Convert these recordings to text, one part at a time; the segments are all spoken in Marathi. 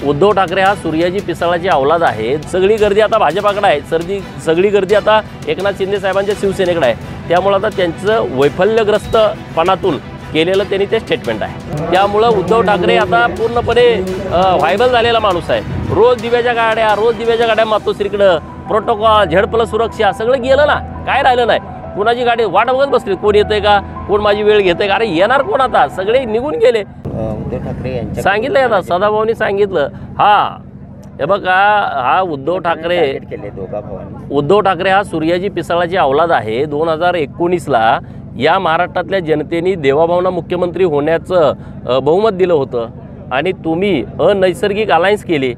उद्धव ठाकरे हा सूर्याजी पिसाळाची औलाद आहे। सगळी गर्दी आता भाजपाकडे आहे, सगळी गर्दी आता एकनाथ शिंदे साहेबांच्या शिवसेनेकडे आहे। त्यामुळे आता त्यांचं वैफल्यग्रस्तपणातून केलेलं त्यांनी ते स्टेटमेंट आहे। त्यामुळे उद्धव ठाकरे आता पूर्णपणे व्हायबल झालेला माणूस आहे। रोज दिव्याच्या गाड्या मातोश्रीकडं, प्रोटोकॉल, झेड+ सुरक्षा सगळं गेलं ना, काय राहिलं नाही। कोणाची गाडी वाट बघत बसली, कोण येतंय का, कोण माझी वेळ घेतंय का, अरे येणार कोण आता, सगळे निघून गेले। उद्धव ठाकरे यांच्या सांगितलं आता सदाभाऊनी सांगितलं। हा हे बघा, हा उद्धव ठाकरे हा सूर्याजी पिसाळाची औलाद आहे। 2019ला या महाराष्ट्रातल्या जनतेने देवाभाऊंना मुख्यमंत्री होण्याचं बहुमत दिलं होतं आणि तुम्ही अनैसर्गिक अलायन्स केली।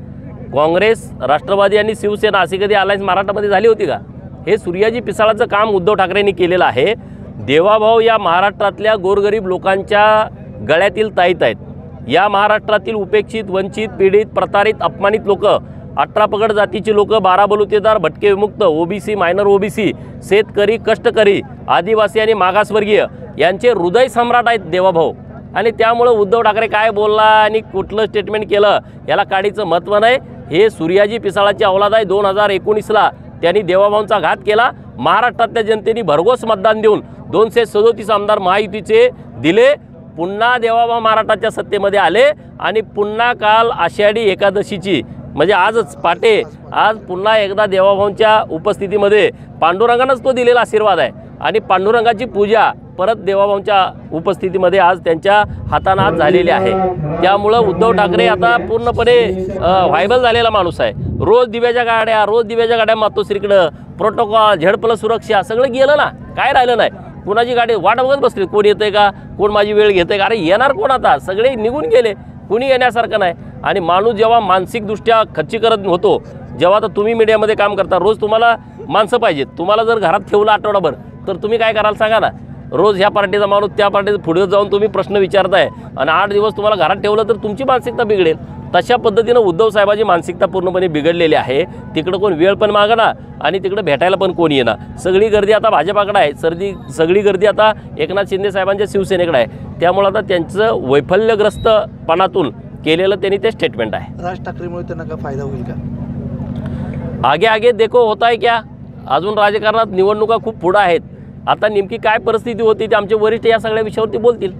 काँग्रेस, राष्ट्रवादी आणि शिवसेना अशी कधी अलायन्स महाराष्ट्रामध्ये झाली होती का? हे सूर्याजी पिसाळाचं काम उद्धव ठाकरेंनी केलेलं आहे। देवाभाऊ या महाराष्ट्रातल्या गोरगरीब लोकांच्या गळ्यातील ताईत आहेत। या महाराष्ट्रातील उपेक्षित, वंचित, पीडित, प्रतारित, अपमानित लोक, 18 पगड जातीची लोक, 12 बलुतेदार, भटके विमुक्त, ओबीसी, मायनर ओबीसी, शेतकरी, कष्टकरी, आदिवासी आणि मागासवर्गीय यांचे हृदय सम्राट आहेत देवाभाऊ। आणि त्यामुळे उद्धव ठाकरे काय बोलला आणि कुठलं स्टेटमेंट केलं याला काडीचं महत्त्व नाही। हे सूर्याजी पिसाळाची औलाद आहे। 2019ला त्यांनी देवाभाऊंचा घात केला। महाराष्ट्रातल्या जनतेने भरघोस मतदान देऊन 237 आमदार महायुतीचे दिले। पुन्हा देवाभाऊ महाराष्ट्राच्या सत्तेमध्ये आले आणि पुन्हा काल आषाढी एकादशीची म्हणजे आजच पाटे आज पुन्हा एकदा देवाभाऊंच्या उपस्थितीमध्ये पांडुरंगानंच तो दिलेला आशीर्वाद आहे आणि पांडुरंगाची पूजा परत देवाभाऊंच्या उपस्थितीमध्ये आज त्यांच्या हाताने आज झालेली आहे। त्यामुळे उद्धव ठाकरे आता पूर्णपणे व्हायबल झालेला माणूस आहे। रोज दिव्याच्या गाड्या मातोश्रीकडं, प्रोटोकॉल, झेड+ सुरक्षा सगळं गेलं ना, काय राहिलं नाही। कोणाची गाडी वाट बघत बसली, कोण येतंय का, कोण माझी वेळ घेतंय का, अरे येणार कोण आता, सगळे निघून गेले, कुणी येण्यासारखं नाही। आणि माणूस जेव्हा मानसिकदृष्ट्या खच्चीकरण होतो, जेव्हा आता तुम्ही मीडियामध्ये काम करता, रोज तुम्हाला माणसं पाहिजेत। तुम्हाला जर घरात ठेवलं आठवडाभर तर तुम्ही काय कराल सांगा ना। रोज ह्या पार्टीचा माणूस त्या पार्टीचा पुढे जाऊन तुम्ही प्रश्न विचारताय आणि 8 दिवस तुम्हाला घरात ठेवलं तर तुमची मानसिकता बिघडेल। तशा पद्धतीनं उद्धव साहेबाची मानसिकता पूर्णपणे बिघडलेली आहे। तिकडं कोण वेळ पण मागणार आणि तिकडं भेटायला पण कोण येणार। सगळी गर्दी आता भाजपाकडे आहे, सगळी गर्दी आता एकनाथ शिंदे साहेबांच्या शिवसेनेकडे आहे। त्यामुळे आता त्यांचं वैफल्यग्रस्तपणातून केलेलं त्यांनी ते स्टेटमेंट आहे। राज ठाकरेमुळे त्यांना काय फायदा होईल का? आगे देखो होता है क्या। अजून राजकारणात निवडणुका खूप पुढे आहेत। आता नेमकी काय परिस्थिती होती ते आमचे वरिष्ठ या सगळ्या विषयावरती बोलतील।